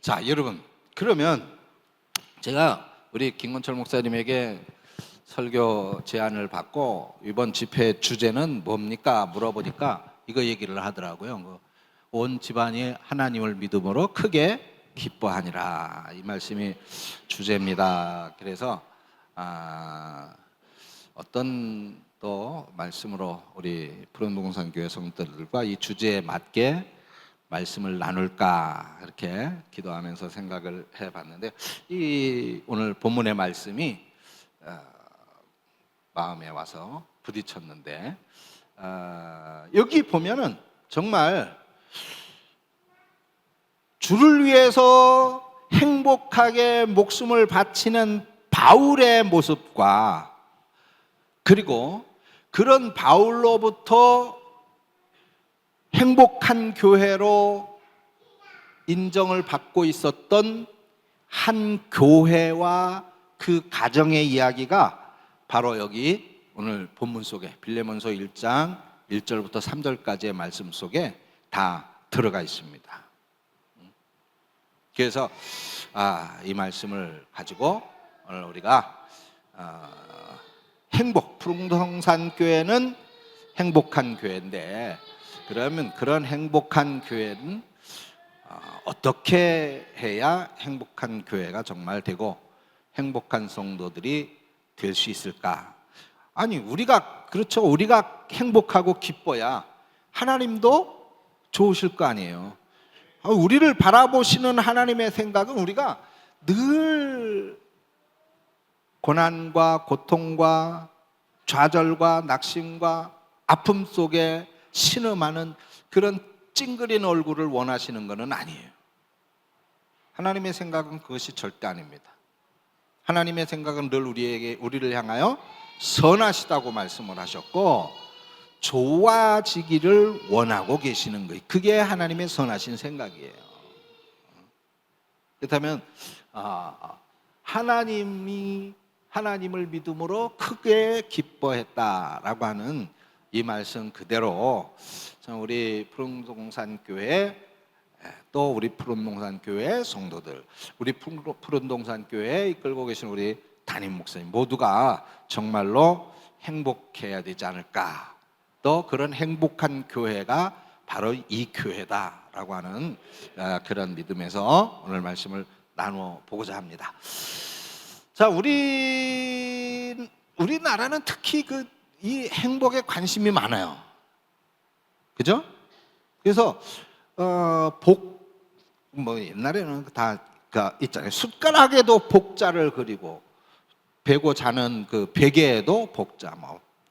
자, 여러분, 그러면 제가 우리 김건철 목사님에게 설교 제안을 받고 이번 집회 주제는 뭡니까? 물어보니까 이거 얘기를 하더라고요. 온 집안이 하나님을 믿음으로 크게 기뻐하니라, 이 말씀이 주제입니다. 그래서 어떤 또 말씀으로 우리 푸른동산 교회 성도들과 이 주제에 맞게 말씀을 나눌까 이렇게 기도하면서 생각을 해봤는데, 이 오늘 본문의 말씀이 마음에 와서 부딪혔는데, 여기 보면은 정말 주를 위해서 행복하게 목숨을 바치는 바울의 모습과, 그리고 그런 바울로부터 행복한 교회로 인정을 받고 있었던 한 교회와 그 가정의 이야기가 바로 여기 오늘 본문 속에 빌레몬서 1장 1절부터 3절까지의 말씀 속에 다 들어가 있습니다. 그래서 이 말씀을 가지고 오늘 우리가 푸른동산 교회는 행복한 교회인데, 그러면 그런 행복한 교회는 어떻게 해야 행복한 교회가 정말 되고 행복한 성도들이 될 수 있을까? 아니, 우리가 행복하고 기뻐야 하나님도 좋으실 거 아니에요. 우리를 바라보시는 하나님의 생각은 우리가 늘 고난과 고통과 좌절과 낙심과 아픔 속에 신음하는 그런 찡그린 얼굴을 원하시는 것은 아니에요. 하나님의 생각은 그것이 절대 아닙니다. 하나님의 생각은 늘 우리를 향하여 선하시다고 말씀을 하셨고, 좋아지기를 원하고 계시는 거예요. 그게 하나님의 선하신 생각이에요. 그렇다면 하나님을 믿음으로 크게 기뻐했다라고 하는 이 말씀 그대로 우리 푸른동산 교회, 또 우리 푸른동산 교회 성도들, 우리 푸른동산 교회에 이끌고 계신 우리 담임 목사님 모두가 정말로 행복해야 되지 않을까, 또 그런 행복한 교회가 바로 이 교회다라고 하는 그런 믿음에서 오늘 말씀을 나누어 보고자 합니다. 자, 우리나라는 특히 이 행복에 관심이 많아요. 그죠? 그래서 옛날에는 다 있잖아요. 숟가락에도 복자를 그리고, 베고 자는 그 베개에도 복자,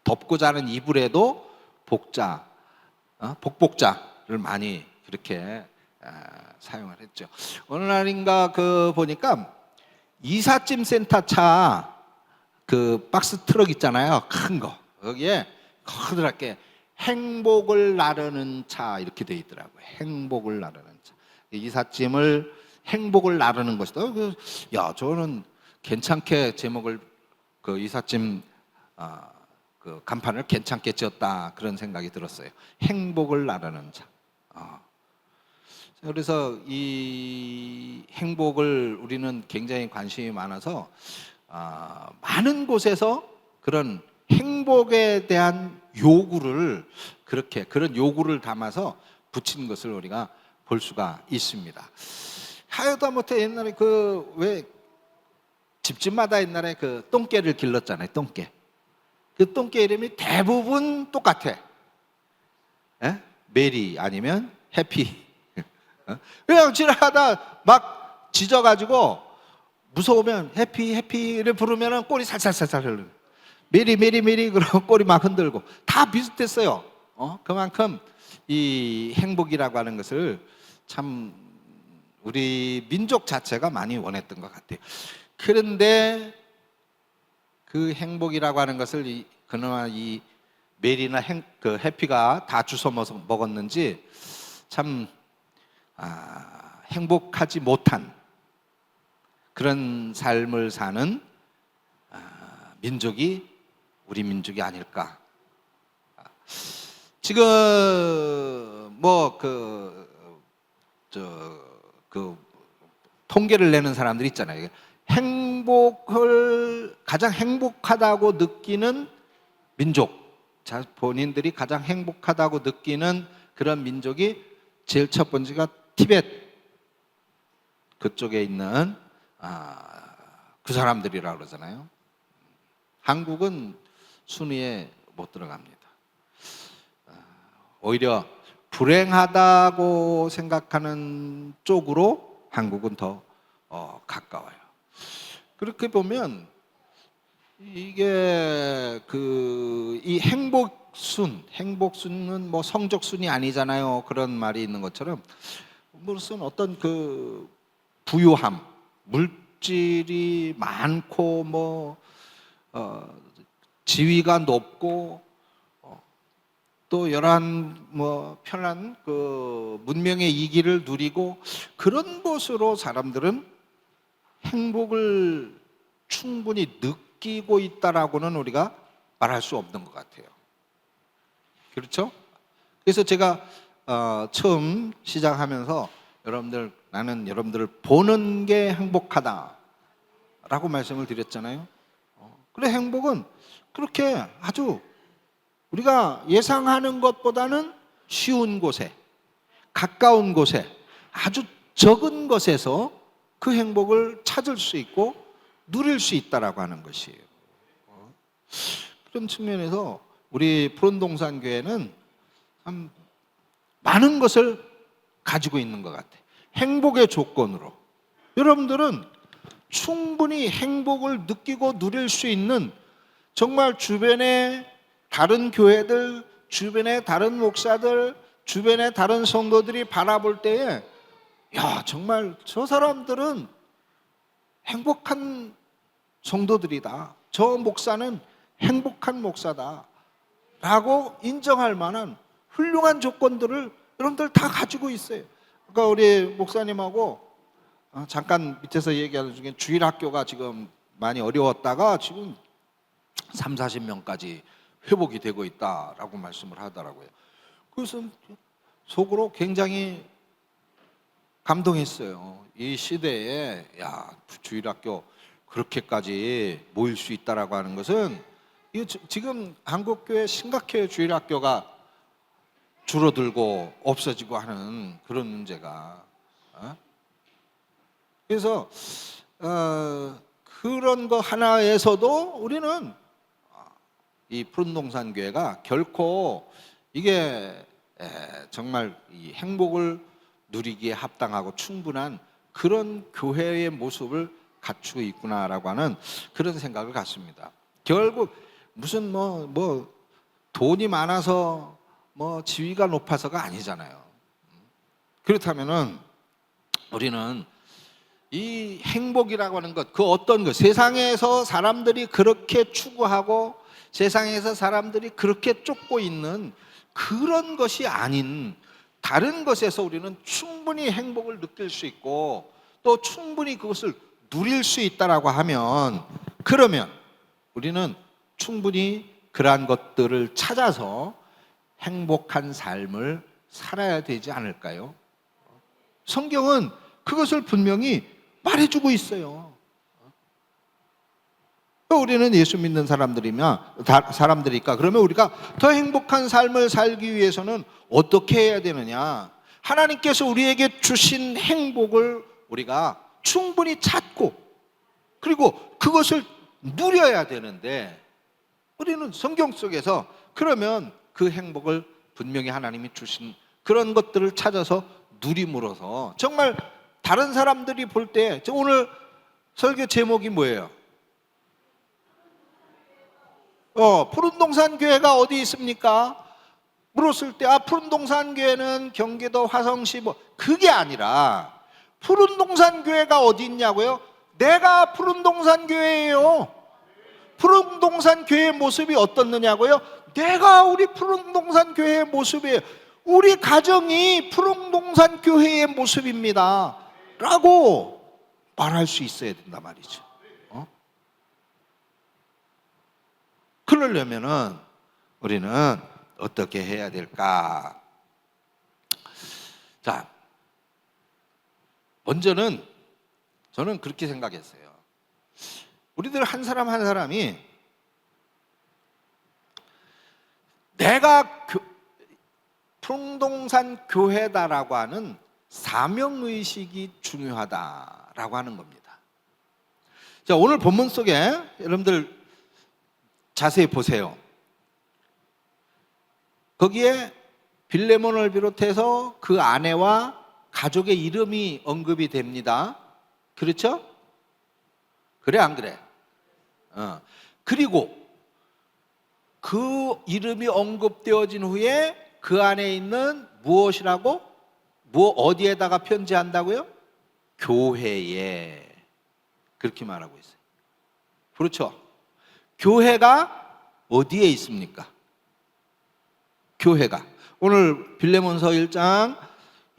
덮고 자는 이불에도 복자, 복복자를 많이 그렇게 사용을 했죠. 어느 날인가 보니까 이삿짐 센터 차 박스 트럭 있잖아요. 큰 거. 거기에 커다랗게 행복을 나르는 차 이렇게 돼 있더라고요. 행복을 나르는 차. 이삿짐을 행복을 나르는 것이다. 저는 괜찮게 제목을 이삿짐 간판을 괜찮게 지었다, 그런 생각이 들었어요. 행복을 나르는 차. 그래서 이 행복을 우리는 굉장히 관심이 많아서 많은 곳에서 그런 행복에 대한 그런 요구를 담아서 붙인 것을 우리가 볼 수가 있습니다. 하여다못해 옛날에 왜 집집마다 옛날에 똥개를 길렀잖아요. 똥개. 그 똥개 이름이 대부분 똑같아. 메리 아니면 해피. 그냥 지나가다 막 짖어가지고 무서우면 해피를 부르면 꼬리 살살살살 흘러. 메리 그러고 꼬리 막 흔들고, 다 비슷했어요. 그만큼 이 행복이라고 하는 것을 참 우리 민족 자체가 많이 원했던 것 같아요. 그런데 그 행복이라고 하는 것을 그나마 이 메리나 해피가 다 주워 먹었는지 참 행복하지 못한 그런 삶을 사는 민족이 우리 민족이 아닐까. 지금 통계를 내는 사람들이 있잖아요. 행복을 가장 행복하다고 느끼는 민족, 본인들이 가장 행복하다고 느끼는 그런 민족이 제일 첫 번째가 티벳 그쪽에 있는 그 사람들이라고 그러잖아요. 한국은 순위에 못 들어갑니다. 오히려 불행하다고 생각하는 쪽으로 한국은 더 가까워요. 그렇게 보면 이게 이 행복순은 뭐 성적순이 아니잖아요. 그런 말이 있는 것처럼 무슨 어떤 부유함, 물질이 많고 뭐 지위가 높고 또 여러한 편한 문명의 이기를 누리고 그런 곳으로 사람들은 행복을 충분히 느끼고 있다라고는 우리가 말할 수 없는 것 같아요. 그렇죠? 그래서 제가 처음 시작하면서 나는 여러분들을 보는 게 행복하다라고 말씀을 드렸잖아요. 그래, 행복은 그렇게 아주 우리가 예상하는 것보다는 쉬운 곳에, 가까운 곳에, 아주 적은 것에서 그 행복을 찾을 수 있고 누릴 수 있다라고 하는 것이에요. 그런 측면에서 우리 푸른동산 교회는 참 많은 것을 가지고 있는 것 같아요. 행복의 조건으로 여러분들은 충분히 행복을 느끼고 누릴 수 있는 정말 주변에 다른 교회들, 주변에 다른 목사들, 주변에 다른 성도들이 바라볼 때에 정말 저 사람들은 행복한 성도들이다. 저 목사는 행복한 목사다. 라고 인정할 만한 훌륭한 조건들을 여러분들 다 가지고 있어요. 그러니까 우리 목사님하고 잠깐 밑에서 얘기하는 중에 주일학교가 지금 많이 어려웠다가 지금 3, 40명까지 회복이 되고 있다라고 말씀을 하더라고요. 그래서 속으로 굉장히 감동했어요. 이 시대에 주일학교 그렇게까지 모일 수 있다라고 하는 것은 지금 한국교회 심각해요. 주일학교가 줄어들고 없어지고 하는 그런 문제가. 그래서 그런 거 하나에서도 우리는 이 푸른동산 교회가 결코 이게 정말 이 행복을 누리기에 합당하고 충분한 그런 교회의 모습을 갖추고 있구나라고 하는 그런 생각을 갖습니다. 결국 무슨 돈이 많아서 지위가 높아서가 아니잖아요. 그렇다면은 우리는 이 행복이라고 하는 것, 그 어떤 것, 세상에서 사람들이 그렇게 추구하고 세상에서 사람들이 그렇게 쫓고 있는 그런 것이 아닌 다른 것에서 우리는 충분히 행복을 느낄 수 있고 또 충분히 그것을 누릴 수 있다라고 하면, 그러면 우리는 충분히 그러한 것들을 찾아서 행복한 삶을 살아야 되지 않을까요? 성경은 그것을 분명히 말해주고 있어요. 우리는 예수 믿는 사람들이니까 그러면 우리가 더 행복한 삶을 살기 위해서는 어떻게 해야 되느냐? 하나님께서 우리에게 주신 행복을 우리가 충분히 찾고 그리고 그것을 누려야 되는데, 우리는 성경 속에서 그러면 그 행복을 분명히 하나님이 주신 그런 것들을 찾아서 누림으로써 정말 다른 사람들이 볼 때, 오늘 설교 제목이 뭐예요? 푸른동산 교회가 어디 있습니까? 물었을 때 푸른동산 교회는 경기도 화성시 그게 아니라 푸른동산 교회가 어디 있냐고요? 내가 푸른동산 교회예요. 푸른동산 교회의 모습이 어떻느냐고요? 내가 우리 푸른동산 교회의 모습이에요. 우리 가정이 푸른동산 교회의 모습입니다 라고 말할 수 있어야 된단 말이죠. 그러려면은 우리는 어떻게 해야 될까? 자, 먼저는 저는 그렇게 생각했어요. 우리들 한 사람 한 사람이 내가 푸른동산 교회다라고 하는 사명의식이 중요하다라고 하는 겁니다. 자, 오늘 본문 속에 여러분들 자세히 보세요. 거기에 빌레몬을 비롯해서 그 아내와 가족의 이름이 언급이 됩니다. 그렇죠? 그래 안 그래? 그리고 그 이름이 언급되어진 후에 그 안에 있는 무엇이라고? 어디에다가 편지한다고요? 교회에. 그렇게 말하고 있어요. 그렇죠? 교회가 어디에 있습니까? 교회가 오늘 빌레몬서 1장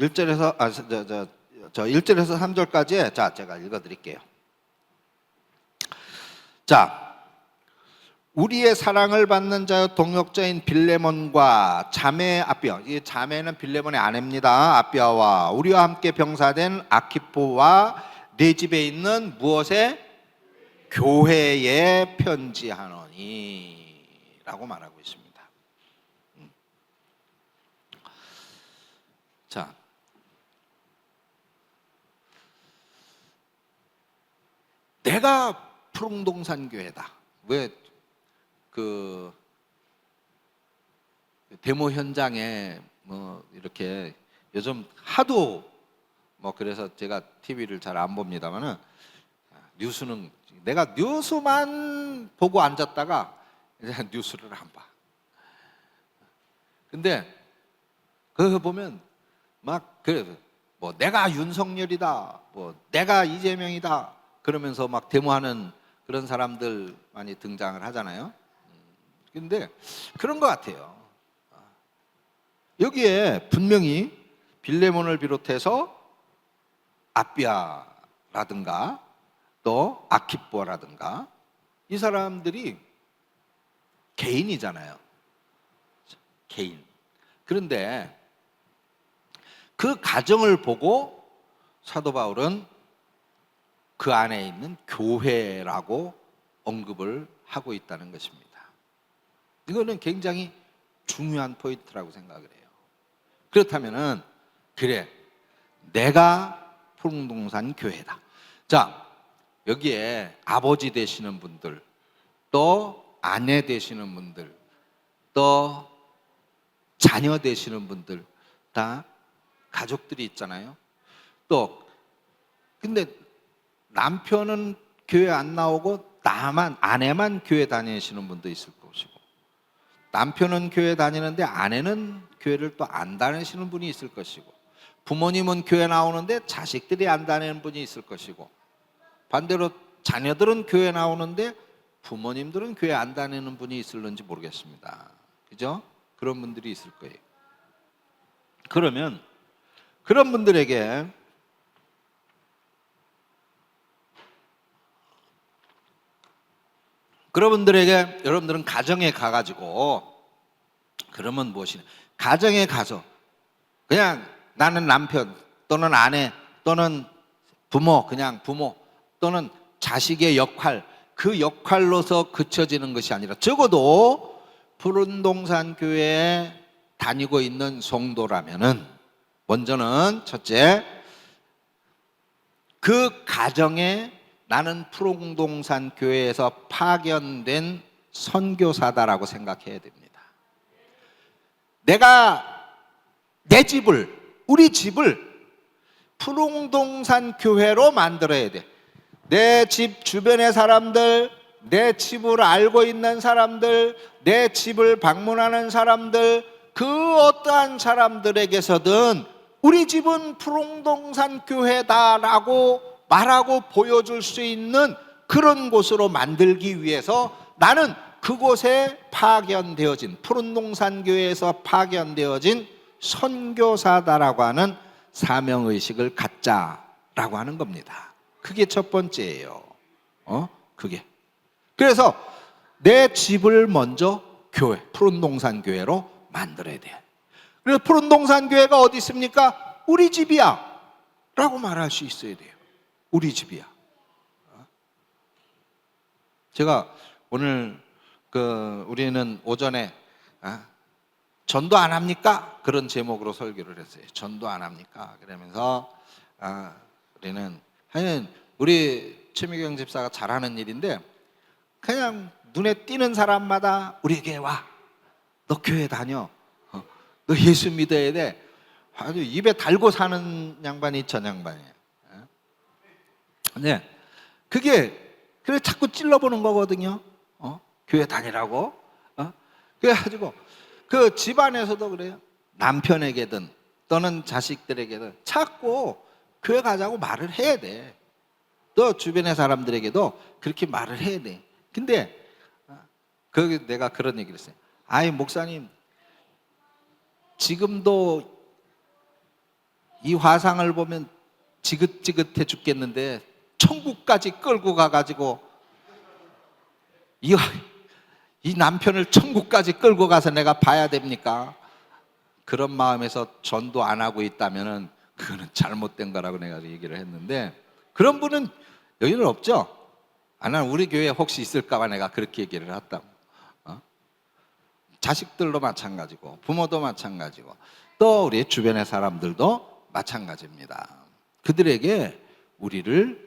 1절에서 1절에서 3절까지 자, 제가 읽어 드릴게요. 자, 우리의 사랑을 받는 자여 동역자인 빌레몬과 자매 아비아, 이 자매는 빌레몬의 아내입니다. 아비아와 우리와 함께 병사된 아키포와 내 집에 있는 무엇에? 교회에 편지하노니 라고 말하고 있습니다. 자, 내가 푸른동산 교회다. 왜 그 데모 현장에 뭐 이렇게 요즘 하도 뭐 그래서 제가 TV를 잘 안 봅니다만은 뉴스는 내가 뉴스만 보고 앉았다가 이제 뉴스를 안 봐. 근데 그거 보면 막 그래 뭐 내가 윤석열이다, 뭐 내가 이재명이다 그러면서 막 데모하는 그런 사람들 많이 등장을 하잖아요. 근데 그런 것 같아요. 여기에 분명히 빌레몬을 비롯해서 아비아라든가 또 아키뽀라든가 이 사람들이 개인이잖아요. 개인. 그런데 그 가정을 보고 사도 바울은 그 안에 있는 교회라고 언급을 하고 있다는 것입니다. 이거는 굉장히 중요한 포인트라고 생각을 해요. 그렇다면은 그래 내가 푸른동산 교회다. 자, 여기에 아버지 되시는 분들, 또 아내 되시는 분들, 또 자녀 되시는 분들 다 가족들이 있잖아요. 또 근데 남편은 교회 안 나오고 아내만 교회 다니시는 분도 있을 것이고, 남편은 교회 다니는데 아내는 교회를 또 안 다니시는 분이 있을 것이고, 부모님은 교회 나오는데 자식들이 안 다니는 분이 있을 것이고, 반대로 자녀들은 교회 나오는데 부모님들은 교회 안 다니는 분이 있을는지 모르겠습니다. 그죠? 그런 분들이 있을 거예요. 그러면 그런 분들에게 여러분들은 가정에 가가지고 그러면 무엇이냐? 가정에 가서 그냥 나는 남편 또는 아내 또는 부모, 그냥 부모 또는 자식의 역할, 그 역할로서 그쳐지는 것이 아니라 적어도 푸른동산 교회에 다니고 있는 성도라면은 먼저는 첫째, 그 가정에 나는 푸른동산 교회에서 파견된 선교사다라고 생각해야 됩니다. 내가 우리 집을 푸른동산 교회로 만들어야 돼. 내 집 주변의 사람들, 내 집을 알고 있는 사람들, 내 집을 방문하는 사람들, 그 어떠한 사람들에게서든 우리 집은 푸른동산 교회다라고 말하고 보여줄 수 있는 그런 곳으로 만들기 위해서 나는 그곳에 파견되어진, 푸른동산 교회에서 파견되어진 선교사다라고 하는 사명의식을 갖자라고 하는 겁니다. 그게 첫 번째예요. 그게. 그래서 내 집을 먼저 교회, 푸른동산 교회로 만들어야 돼. 그래서 푸른동산 교회가 어디 있습니까? 우리 집이야 라고 말할 수 있어야 돼요. 우리 집이야. 제가 오늘 우리는 오전에 전도 안 합니까? 그런 제목으로 설교를 했어요. 전도 안 합니까? 그러면서 우리는 하여튼 우리 최미경 집사가 잘하는 일인데 그냥 눈에 띄는 사람마다 우리 교회 와. 너 교회 다녀. 너 예수 믿어야 돼. 아주 입에 달고 사는 양반이 전 양반이에요. 네, 그래 자꾸 찔러보는 거거든요. 교회 다니라고. 그래가지고 그 집안에서도 그래요. 남편에게든 또는 자식들에게든 자꾸 교회 가자고 말을 해야 돼. 또 주변의 사람들에게도 그렇게 말을 해야 돼. 근데 내가 그런 얘기를 했어요. 아이 목사님, 지금도 이 화상을 보면 지긋지긋해 죽겠는데 천국까지 끌고 가가지고 이 남편을 천국까지 끌고 가서 내가 봐야 됩니까? 그런 마음에서 전도 안 하고 있다면은 그거는 잘못된 거라고 내가 얘기를 했는데, 그런 분은 여기는 없죠? 난 우리 교회에 혹시 있을까봐 내가 그렇게 얘기를 했다고. 자식들도 마찬가지고 부모도 마찬가지고 또 우리 주변의 사람들도 마찬가지입니다. 그들에게 우리를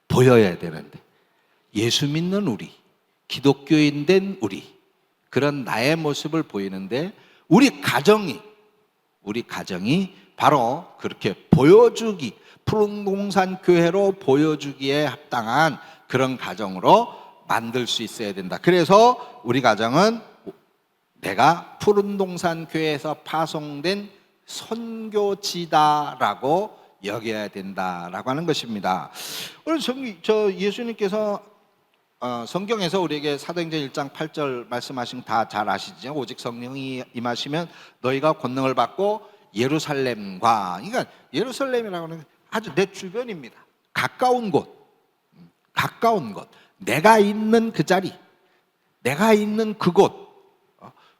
보여야 되는데, 예수 믿는 우리, 기독교인 된 우리, 그런 나의 모습을 보이는데 우리 가정이 바로 그렇게 보여주기, 푸른동산 교회로 보여주기에 합당한 그런 가정으로 만들 수 있어야 된다. 그래서 우리 가정은 내가 푸른동산 교회에서 파송된 선교지다라고 여겨야 된다라고 하는 것입니다. 오늘 예수님께서 성경에서 우리에게 사도행전 1장 8절 말씀하신 거 다 잘 아시죠? 오직 성령이 임하시면 너희가 권능을 받고 예루살렘과, 그러니까 예루살렘이라고 하는 아주 내 주변입니다. 가까운 곳, 내가 있는 그 자리, 내가 있는 그곳,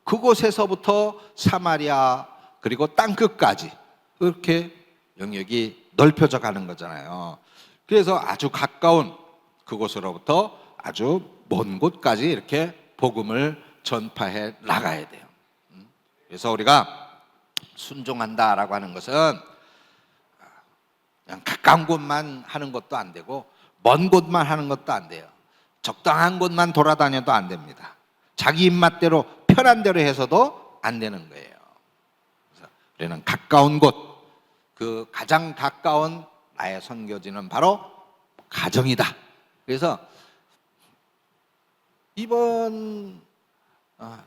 그곳에서부터 사마리아 그리고 땅끝까지 그렇게 영역이 넓혀져 가는 거잖아요. 그래서 아주 가까운 그곳으로부터 아주 먼 곳까지 이렇게 복음을 전파해 나가야 돼요. 그래서 우리가 순종한다라고 하는 것은 그냥 가까운 곳만 하는 것도 안 되고 먼 곳만 하는 것도 안 돼요. 적당한 곳만 돌아다녀도 안 됩니다. 자기 입맛대로 편한 대로 해서도 안 되는 거예요. 그래서 우리는 가까운 곳, 그 가장 가까운 나의 선교지는 바로 가정이다. 그래서 이번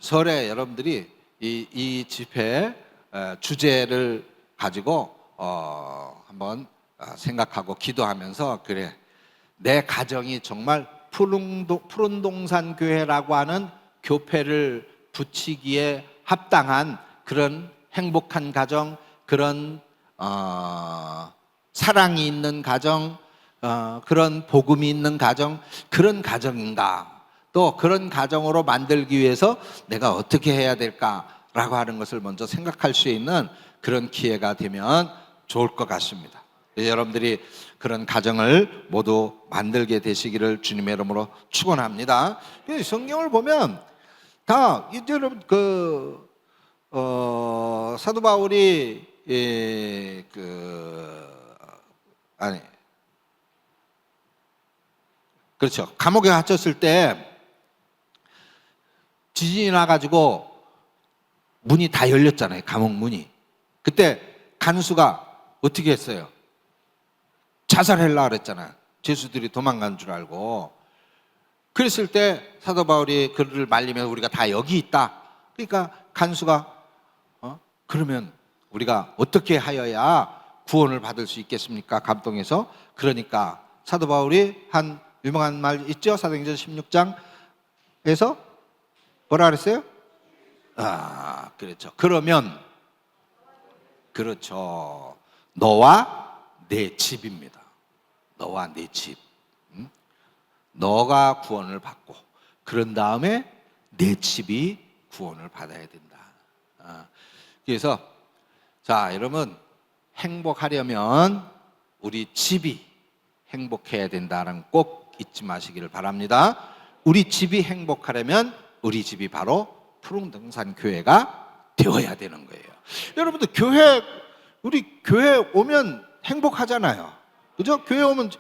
설에 여러분들이 이 집회 주제를 가지고 한번 생각하고 기도하면서, 그래, 내 가정이 정말 푸른동산 교회라고 하는 교패를 붙이기에 합당한 그런 행복한 가정, 그런 사랑이 있는 가정, 그런 복음이 있는 가정, 그런 가정인가? 또 그런 가정으로 만들기 위해서 내가 어떻게 해야 될까라고 하는 것을 먼저 생각할 수 있는 그런 기회가 되면 좋을 것 같습니다. 여러분들이 그런 가정을 모두 만들게 되시기를 주님의 이름으로 축원합니다. 성경을 보면 다 이제 여러분 사도 바울이 그렇죠, 감옥에 갇혔을 때 지진이 나가지고 문이 다 열렸잖아요. 감옥 문이. 그때 간수가 어떻게 했어요? 자살하려고 그랬잖아요. 죄수들이 도망간 줄 알고. 그랬을 때 사도 바울이 그를 말리면 우리가 다 여기 있다. 그러니까 간수가 그러면 우리가 어떻게 하여야 구원을 받을 수 있겠습니까? 감동해서. 그러니까 사도 바울이 한 유명한 말 있죠? 사도행전 16장에서 뭐라 그랬어요? 그렇죠. 그러면, 그렇죠, 너와 내 집입니다. 너와 내 집. 너가 구원을 받고 그런 다음에 내 집이 구원을 받아야 된다. 그래서 자, 여러분, 행복하려면 우리 집이 행복해야 된다는 꼭 잊지 마시기를 바랍니다. 우리 집이 행복하려면 우리 집이 바로 푸른등산 교회가 되어야 되는 거예요. 여러분들 우리 교회 오면 행복하잖아요. 그죠? 교회 오면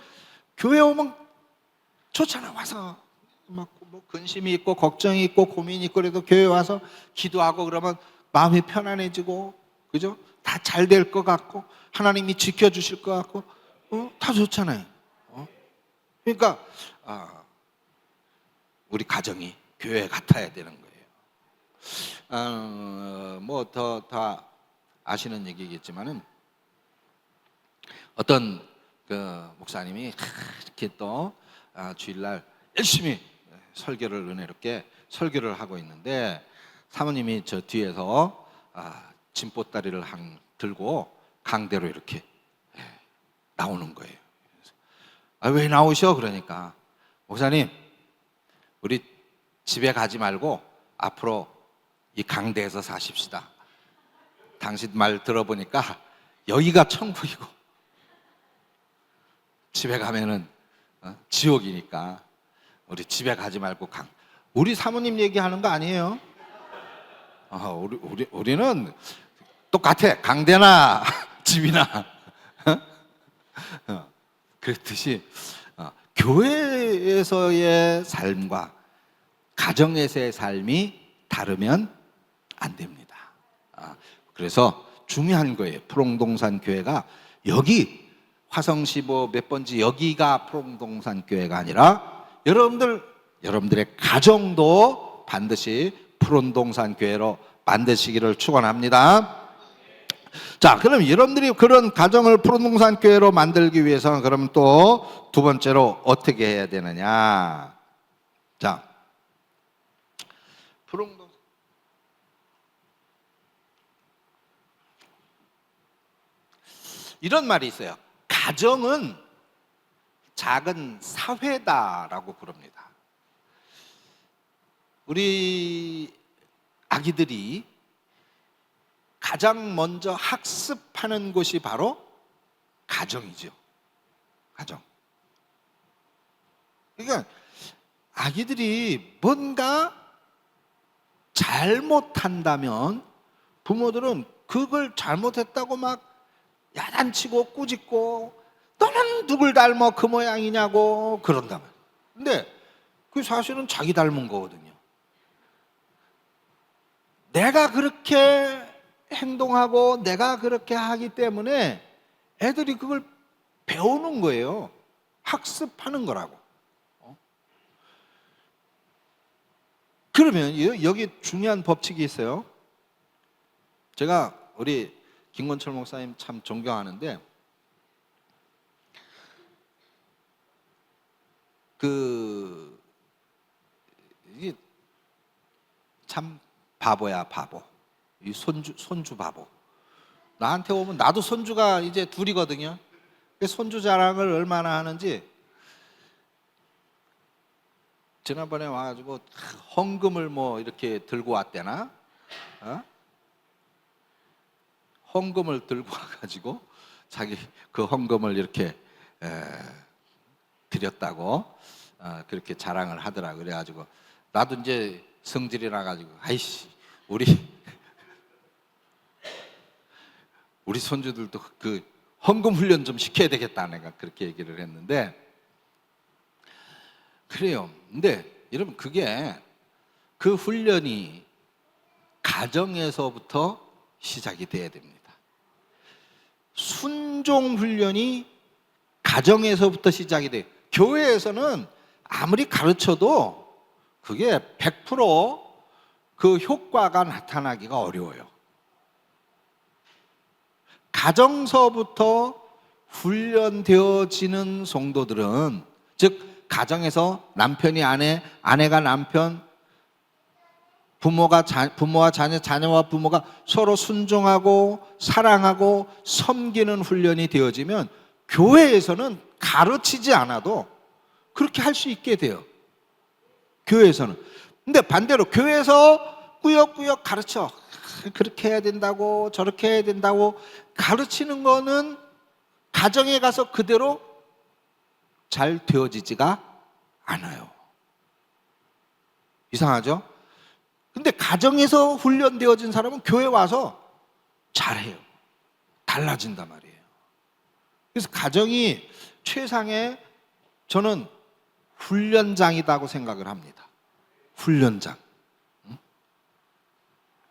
좋잖아. 와서 막 뭐 근심이 있고 걱정이 있고 고민이 있고 그래도 교회 와서 기도하고 그러면 마음이 편안해지고, 그죠? 다 잘 될 것 같고 하나님이 지켜주실 것 같고, 다 좋잖아요. 그러니까 우리 가정이 교회 같아야 되는 거예요. 뭐 다 아시는 얘기겠지만은 어떤 그 목사님이 이렇게 또 주일날 열심히 은혜롭게 설교를 하고 있는데, 사모님이 저 뒤에서 짐보따리를 들고 강대로 이렇게 나오는 거예요. 왜 나오셔? 그러니까, 목사님, 우리 집에 가지 말고 앞으로 이 강대에서 사십시다. 당신 말 들어보니까 여기가 천국이고 집에 가면은 지옥이니까 우리 집에 가지 말고 우리 사모님 얘기하는 거 아니에요. 우리는 똑같아. 강대나 집이나. 그렇듯이 교회에서의 삶과 가정에서의 삶이 다르면 안 됩니다. 그래서 중요한 거예요. 푸른동산 교회가 여기 화성시 몇 번지 여기가 푸른동산 교회가 아니라 여러분들의 가정도 반드시 푸른동산 교회로 만드시기를 축원합니다. 자, 그럼 여러분들이 그런 가정을 푸른동산 교회로 만들기 위해서는 그럼 또 두 번째로 어떻게 해야 되느냐? 자, 이런 말이 있어요. 가정은 작은 사회다라고 부릅니다. 우리 아기들이 가장 먼저 학습하는 곳이 바로 가정이죠. 가정. 그러니까 아기들이 뭔가 잘못한다면 부모들은 그걸 잘못했다고 막 야단치고 꾸짖고, 너는 누굴 닮아 그 모양이냐고 그런다면. 근데 그 사실은 자기 닮은 거거든요. 내가 그렇게 행동하고 내가 그렇게 하기 때문에 애들이 그걸 배우는 거예요. 학습하는 거라고. 그러면 여기 중요한 법칙이 있어요. 제가 우리 김건철 목사님 참 존경하는데, 이게 참 바보야, 바보. 이 손주 바보. 나한테 오면, 나도 손주가 이제 둘이거든요. 손주 자랑을 얼마나 하는지, 지난번에 와가지고 헌금을 뭐 이렇게 들고 왔대나? 헌금을 들고 와가지고 자기 그 헌금을 이렇게 드렸다고 그렇게 자랑을 하더라. 그래가지고 나도 이제 성질이 나가지고, 아이씨, 우리 손주들도 그 헌금 훈련 좀 시켜야 되겠다, 내가 그렇게 얘기를 했는데, 그래요. 근데 여러분, 그 훈련이 가정에서부터 시작이 돼야 됩니다. 순종 훈련이 가정에서부터 시작이 돼요. 교회에서는 아무리 가르쳐도 그게 100% 효과가 나타나기가 어려워요. 가정서부터 훈련되어지는 성도들은, 즉 가정에서 남편이 아내, 아내가 남편, 부모와 자녀, 자녀와 부모가 서로 순종하고 사랑하고 섬기는 훈련이 되어지면 교회에서는 가르치지 않아도 그렇게 할 수 있게 돼요. 교회에서는. 근데 반대로 교회에서 꾸역꾸역 가르쳐, 그렇게 해야 된다고 저렇게 해야 된다고 가르치는 거는 가정에 가서 그대로 잘 되어지지가 않아요. 이상하죠? 근데 가정에서 훈련되어진 사람은 교회 와서 잘해요. 달라진단 말이에요. 그래서 가정이 최상의 저는 훈련장이라고 생각을 합니다. 훈련장.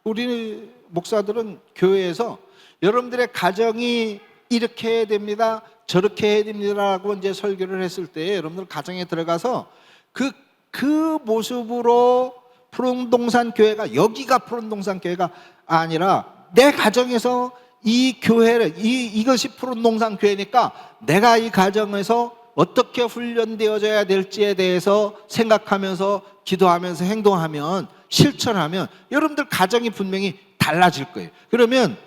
우리 목사들은 교회에서 여러분들의 가정이 이렇게 해야 됩니다, 저렇게 해야 됩니다라고 이제 설교를 했을 때 여러분들 가정에 들어가서 그 모습으로 푸른동산 교회가, 여기가 푸른동산 교회가 아니라 내 가정에서 이 교회를, 이것이 푸른동산 교회니까 내가 이 가정에서 어떻게 훈련되어져야 될지에 대해서 생각하면서 기도하면서 행동하면, 실천하면 여러분들 가정이 분명히 달라질 거예요. 그러면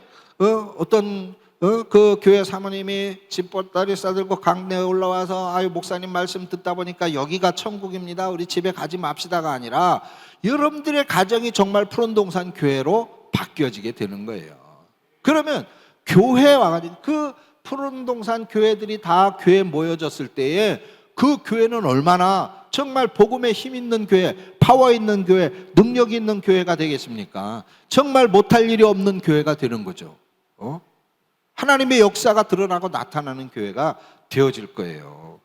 어떤 그 교회 사모님이 집보따리 싸들고 강내에 올라와서 아유 목사님 말씀 듣다 보니까 여기가 천국입니다, 우리 집에 가지 맙시다가 아니라 여러분들의 가정이 정말 푸른동산 교회로 바뀌어지게 되는 거예요. 그러면 교회에 와가지고 그 푸른동산 교회들이 다 교회에 모여졌을 때에 그 교회는 얼마나 정말 복음에 힘 있는 교회, 파워 있는 교회, 능력 있는 교회가 되겠습니까? 정말 못할 일이 없는 교회가 되는 거죠. 하나님의 역사가 드러나고 나타나는 교회가 되어질 거예요.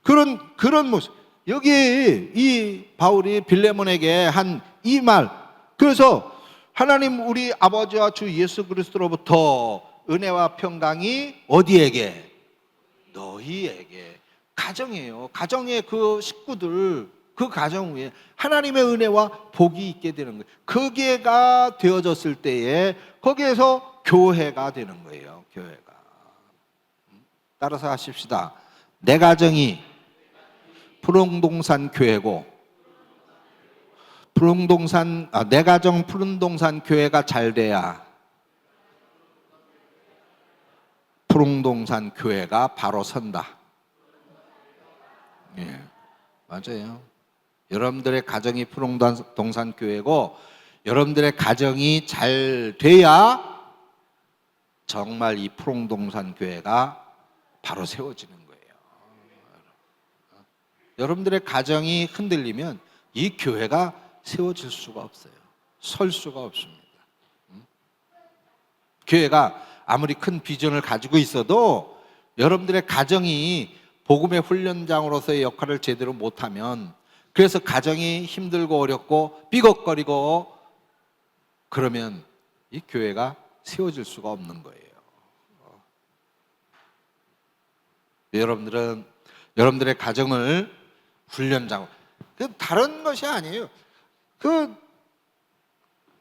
그런 모습. 여기 이 바울이 빌레몬에게 한 이 말, 그래서 하나님 우리 아버지와 주 예수 그리스도로부터 은혜와 평강이 어디에게? 너희에게. 가정이에요. 가정의 그 식구들, 그 가정 위에 하나님의 은혜와 복이 있게 되는 거예요. 그게가 되어졌을 때에 거기에서 교회가 되는 거예요. 교회가. 따라서 하십시다. 내 가정이 푸른동산 교회고, 내 가정 푸른동산 교회가 잘 돼야 푸른동산 교회가 바로 선다. 예, 맞아요. 여러분들의 가정이 푸른동산 교회고 여러분들의 가정이 잘 돼야 정말 이 푸른동산 교회가 바로 세워지는 거예요. 여러분들의 가정이 흔들리면 이 교회가 세워질 수가 없어요. 설 수가 없습니다. 교회가 아무리 큰 비전을 가지고 있어도 여러분들의 가정이 복음의 훈련장으로서의 역할을 제대로 못하면, 그래서 가정이 힘들고 어렵고 삐걱거리고 그러면 이 교회가 세워질 수가 없는 거예요. 여러분들의 가정을 훈련장, 다른 것이 아니에요.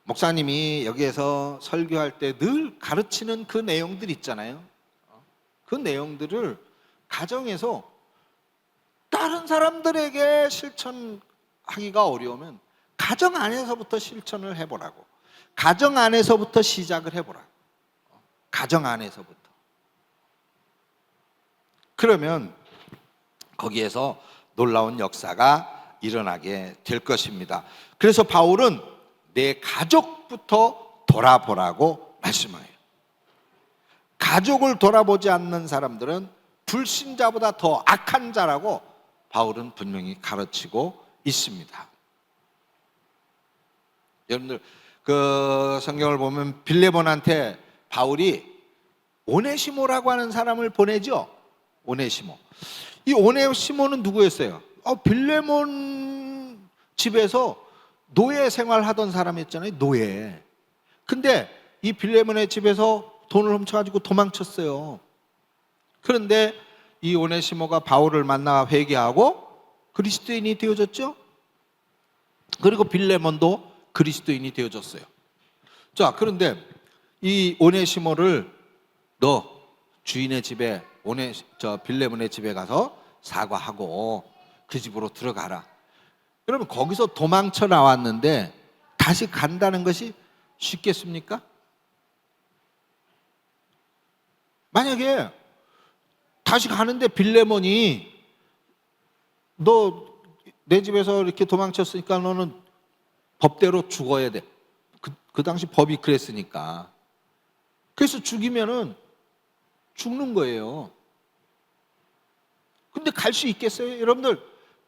목사님이 여기에서 설교할 때 늘 가르치는 그 내용들 있잖아요. 그 내용들을 가정에서 다른 사람들에게 실천하기가 어려우면 가정 안에서부터 실천을 해보라고. 가정 안에서부터 시작을 해보라고. 가정 안에서부터. 그러면 거기에서 놀라운 역사가 일어나게 될 것입니다. 그래서 바울은 내 가족부터 돌아보라고 말씀해요. 가족을 돌아보지 않는 사람들은 불신자보다 더 악한 자라고 바울은 분명히 가르치고 있습니다. 여러분들 그 성경을 보면 빌레몬한테 바울이 오네시모라고 하는 사람을 보내죠. 오네시모. 이 오네시모는 누구였어요? 빌레몬 집에서 노예 생활하던 사람이었잖아요. 노예. 근데 이 빌레몬의 집에서 돈을 훔쳐가지고 도망쳤어요. 그런데 이 오네시모가 바울을 만나 회개하고 그리스도인이 되어졌죠. 그리고 빌레몬도 그리스도인이 되어졌어요. 자, 그런데 이 오네시모를 너 주인의 집에 빌레몬의 집에 가서 사과하고 그 집으로 들어가라. 그러면 거기서 도망쳐 나왔는데 다시 간다는 것이 쉽겠습니까? 만약에 다시 가는데 빌레몬이 너 내 집에서 이렇게 도망쳤으니까 너는 법대로 죽어야 돼. 그 당시 법이 그랬으니까. 그래서 죽이면은 죽는 거예요. 근데 갈 수 있겠어요? 여러분들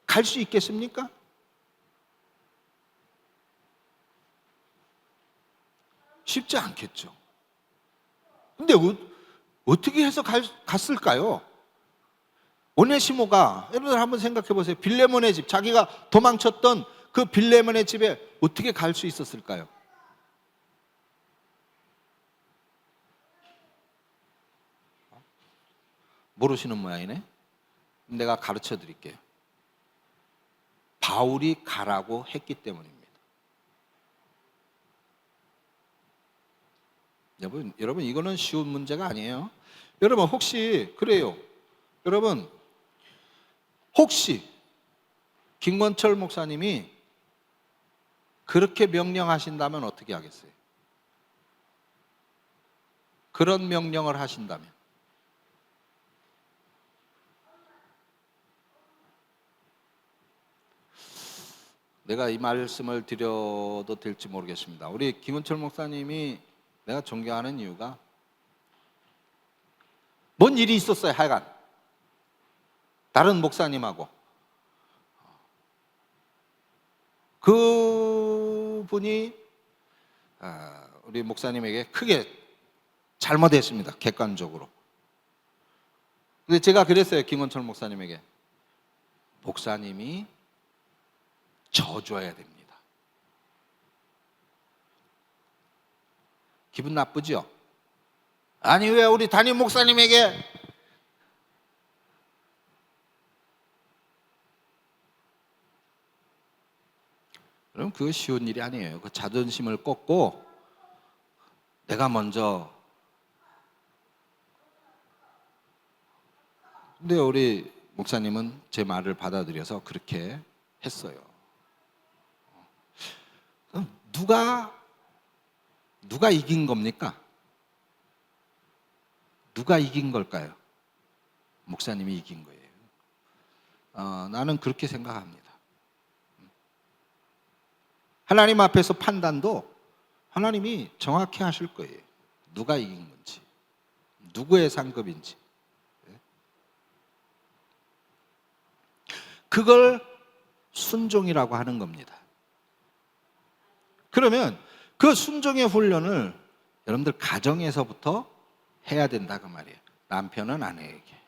갈 수 있겠습니까? 쉽지 않겠죠. 근데 어떻게 해서 갔을까요? 오네시모가, 여러분들 한번 생각해 보세요. 빌레몬의 집, 자기가 도망쳤던 그 빌레몬의 집에 어떻게 갈 수 있었을까요? 모르시는 모양이네. 내가 가르쳐 드릴게요. 바울이 가라고 했기 때문입니다. 여러분 이거는 쉬운 문제가 아니에요. 여러분 혹시 그래요. 여러분 혹시 김건철 목사님이 그렇게 명령하신다면 어떻게 하겠어요? 그런 명령을 하신다면 내가 이 말씀을 드려도 될지 모르겠습니다. 우리 김은철 목사님이 내가 존경하는 이유가 뭔 일이 있었어요. 하여간 다른 목사님하고 그분이 우리 목사님에게 크게 잘못했습니다. 객관적으로. 근데 제가 그랬어요. 김은철 목사님에게 목사님이 져줘야 됩니다. 기분 나쁘죠? 아니 왜 우리 담임 목사님에게 그럼 그거 쉬운 일이 아니에요. 그 자존심을 꺾고 내가 먼저. 근데 우리 목사님은 제 말을 받아들여서 그렇게 했어요. 누가 이긴 겁니까? 누가 이긴 걸까요? 목사님이 이긴 거예요. 나는 그렇게 생각합니다. 하나님 앞에서 판단도 하나님이 정확히 하실 거예요. 누가 이긴 건지, 누구의 상급인지. 그걸 순종이라고 하는 겁니다. 그러면 그 순종의 훈련을 여러분들 가정에서부터 해야 된다 그 말이에요. 남편은 아내에게,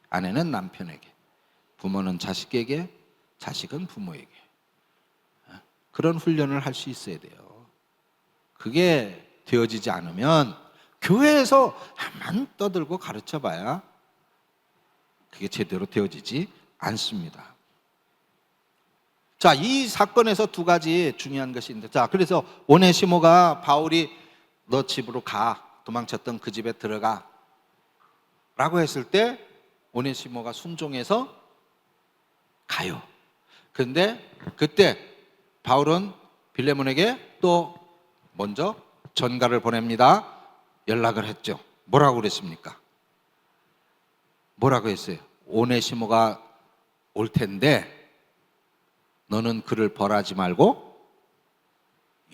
아내는 남편에게, 부모는 자식에게, 자식은 부모에게. 그런 훈련을 할 수 있어야 돼요. 그게 되어지지 않으면 교회에서 한만 떠들고 가르쳐봐야 그게 제대로 되어지지 않습니다. 자, 이 사건에서 두 가지 중요한 것이 있는데, 자, 그래서 오네시모가 바울이 너 집으로 가, 도망쳤던 그 집에 들어가 라고 했을 때 오네시모가 순종해서 가요. 그런데 그때 바울은 빌레몬에게 또 먼저 전가를 보냅니다. 연락을 했죠. 뭐라고 그랬습니까? 뭐라고 했어요? 오네시모가 올 텐데 너는 그를 벌하지 말고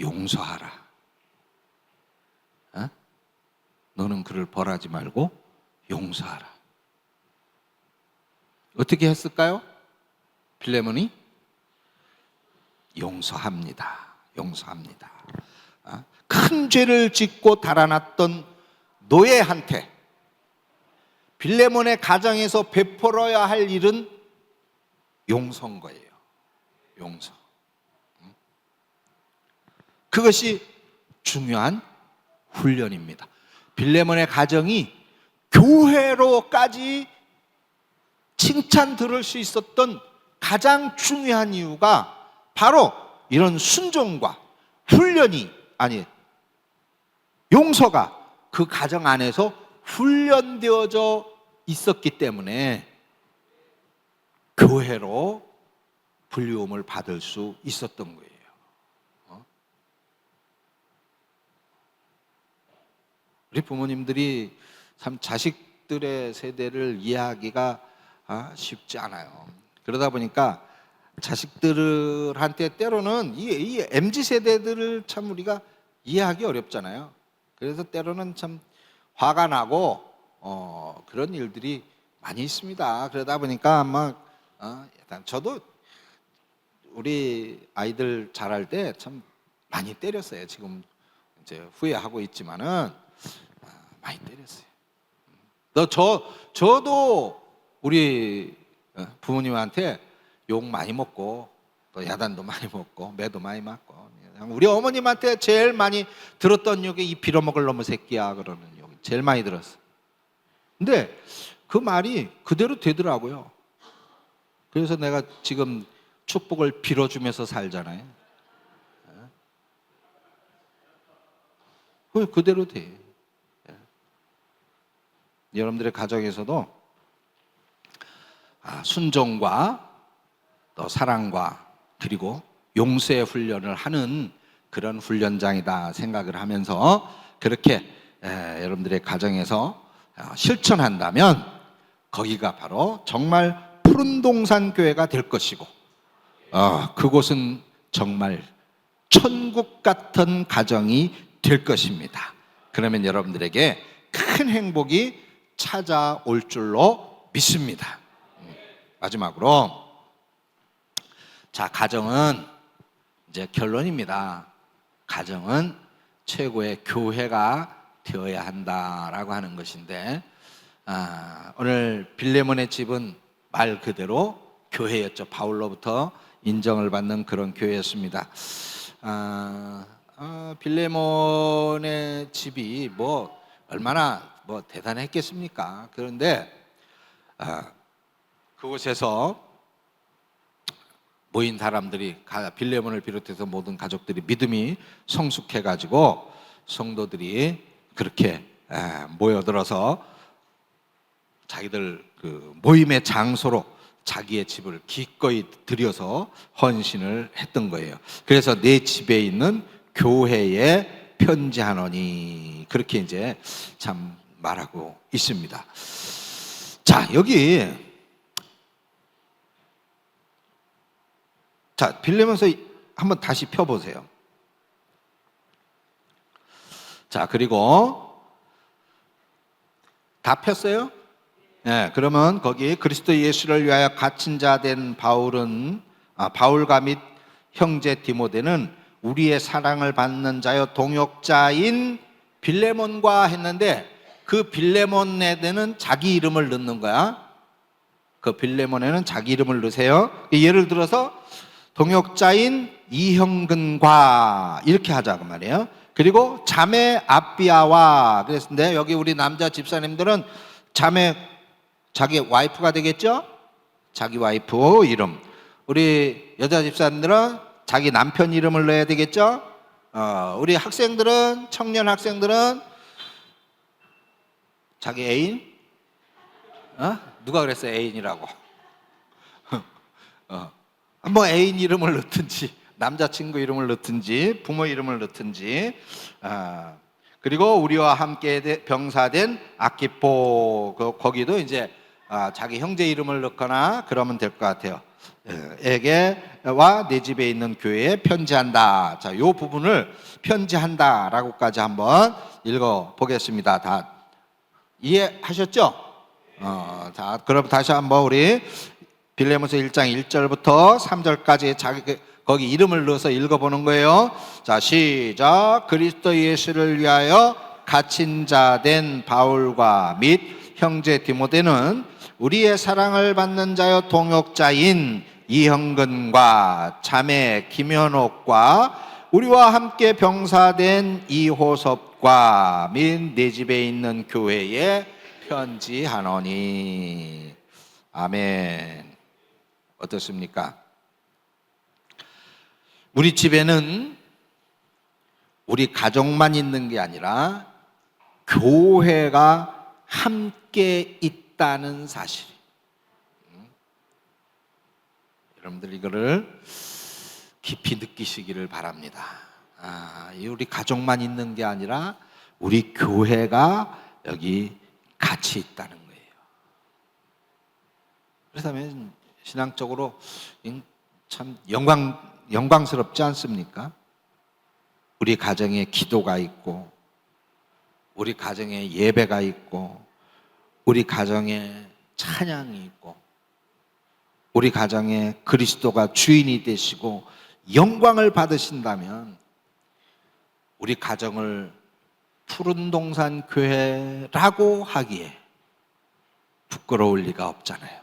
용서하라. 너는 그를 벌하지 말고 용서하라. 어떻게 했을까요? 빌레몬이 용서합니다. 용서합니다. 큰 죄를 짓고 달아났던 노예한테 빌레몬의 가정에서 베풀어야 할 일은 용서인 거예요. 용서. 그것이 중요한 훈련입니다. 빌레몬의 가정이 교회로까지 칭찬 들을 수 있었던 가장 중요한 이유가 바로 이런 순종과 훈련이, 아니 용서가 그 가정 안에서 훈련되어져 있었기 때문에 교회로 불리움을 받을 수 있었던 거예요. 우리 부모님들이 참 자식들의 세대를 이해하기가 쉽지 않아요. 그러다 보니까 자식들한테 때로는 이 MZ 세대들을 참 우리가 이해하기 어렵잖아요. 그래서 때로는 참 화가 나고 그런 일들이 많이 있습니다. 그러다 보니까 일단 저도 우리 아이들 자랄 때 참 많이 때렸어요. 지금 이제 후회하고 있지만은 많이 때렸어요. 저도 우리 부모님한테 욕 많이 먹고 또 야단도 많이 먹고 매도 많이 맞고, 우리 어머님한테 제일 많이 들었던 욕이 이 빌어먹을 놈의 새끼야 그러는 욕 제일 많이 들었어. 근데 그 말이 그대로 되더라고요. 그래서 내가 지금 축복을 빌어주면서 살잖아요. 그대로 돼. 여러분들의 가정에서도 순종과 또 사랑과 그리고 용서의 훈련을 하는 그런 훈련장이다 생각을 하면서 그렇게 여러분들의 가정에서 실천한다면 거기가 바로 정말 푸른 동산 교회가 될 것이고, 그곳은 정말 천국 같은 가정이 될 것입니다. 그러면 여러분들에게 큰 행복이 찾아올 줄로 믿습니다. 마지막으로, 자, 가정은 이제 결론입니다. 가정은 최고의 교회가 되어야 한다라고 하는 것인데, 오늘 빌레몬의 집은 말 그대로 교회였죠. 바울로부터 인정을 받는 그런 교회였습니다. 빌레몬의 집이 얼마나 대단했겠습니까? 그런데 그곳에서 모인 사람들이, 빌레몬을 비롯해서 모든 가족들이 믿음이 성숙해가지고 성도들이 그렇게 모여들어서 자기들 그 모임의 장소로 자기의 집을 기꺼이 들여서 헌신을 했던 거예요. 그래서 내 집에 있는 교회에 편지하노니, 그렇게 이제 참 말하고 있습니다. 자, 여기 빌레몬서 한번 다시 펴보세요. 자, 그리고 다 폈어요? 네, 그러면 거기 그리스도 예수를 위하여 갇힌 자 된 바울과 및 형제 디모데는 우리의 사랑을 받는 자여 동역자인 빌레몬과 했는데, 그 빌레몬에는 자기 이름을 넣는 거야. 그 빌레몬에는 자기 이름을 넣으세요. 예를 들어서 동역자인 이형근과 이렇게 하자고 말이에요. 그리고 자매 아비아와 그랬는데, 여기 우리 남자 집사님들은 자기 와이프가 되겠죠? 자기 와이프 이름. 우리 여자 집사님들은 자기 남편 이름을 넣어야 되겠죠? 우리 학생들은, 청년 학생들은 자기 애인? 누가 그랬어요? 애인이라고. 뭐 애인 이름을 넣든지, 남자친구 이름을 넣든지, 부모 이름을 넣든지. 그리고 우리와 함께 병사된 아키포, 거기도 이제 자기 형제 이름을 넣거나 그러면 될 것 같아요. 에게와 내 집에 있는 교회에 편지한다. 자, 요 부분을 편지한다라고까지 한번 읽어 보겠습니다. 다 이해하셨죠? 자, 그럼 다시 한번 우리 빌레몬서 1장 1절부터 3절까지 거기 이름을 넣어서 읽어보는 거예요. 자, 시작. 그리스도 예수를 위하여 갇힌 자 된 바울과 및 형제 디모데는 우리의 사랑을 받는 자여 동역자인 이형근과 자매 김현옥과 우리와 함께 병사된 이호섭과 및 내 집에 있는 교회에 편지하노니. 아멘. 어떻습니까? 우리 집에는 우리 가족만 있는 게 아니라 교회가 함께 있다는 사실. 여러분들 이거를 깊이 느끼시기를 바랍니다. 우리 가족만 있는 게 아니라 우리 교회가 여기 같이 있다는 거예요. 그렇다면 신앙적으로 참 영광스럽지 않습니까? 우리 가정에 기도가 있고, 우리 가정에 예배가 있고, 우리 가정에 찬양이 있고 우리 가정에 그리스도가 주인이 되시고 영광을 받으신다면 우리 가정을 푸른 동산 교회라고 하기에 부끄러울 리가 없잖아요.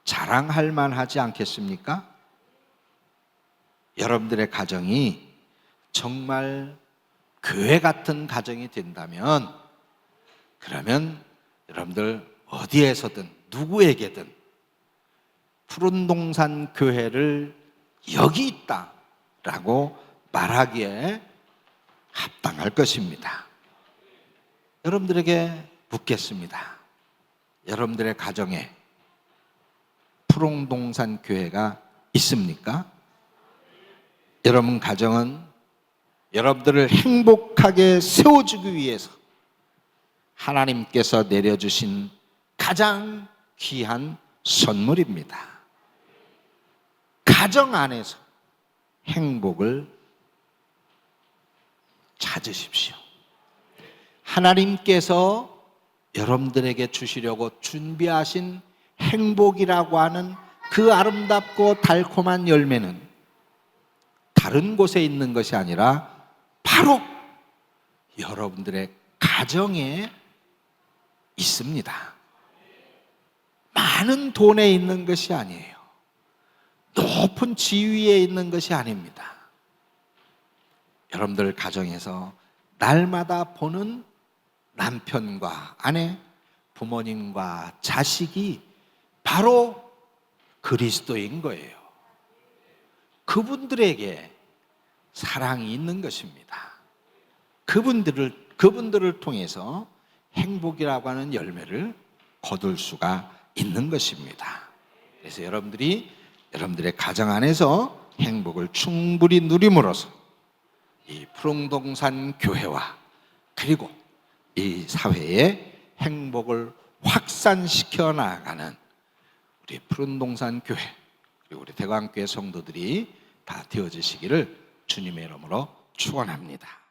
자랑할 만하지 않겠습니까? 여러분들의 가정이 정말 교회 같은 가정이 된다면 그러면 여러분들 어디에서든 누구에게든 푸른 동산 교회를 여기 있다라고 말하기에 합당할 것입니다. 여러분들에게 묻겠습니다. 여러분들의 가정에 푸른 동산 교회가 있습니까? 여러분 가정은 여러분들을 행복하게 세워주기 위해서 하나님께서 내려주신 가장 귀한 선물입니다. 가정 안에서 행복을 찾으십시오. 하나님께서 여러분들에게 주시려고 준비하신 행복이라고 하는 그 아름답고 달콤한 열매는 다른 곳에 있는 것이 아니라 바로 여러분들의 가정에 있습니다. 많은 돈에 있는 것이 아니에요. 높은 지위에 있는 것이 아닙니다. 여러분들 가정에서 날마다 보는 남편과 아내, 부모님과 자식이 바로 그리스도인 거예요. 그분들에게 사랑이 있는 것입니다. 그분들을 통해서 행복이라고 하는 열매를 거둘 수가 있는 것입니다. 그래서 여러분들의 가정 안에서 행복을 충분히 누림으로써 이 푸른동산 교회와 그리고 이 사회의 행복을 확산시켜 나가는 우리 푸른동산 교회 그리고 우리 대광교회 성도들이 다 되어지시기를 주님의 이름으로 축원합니다.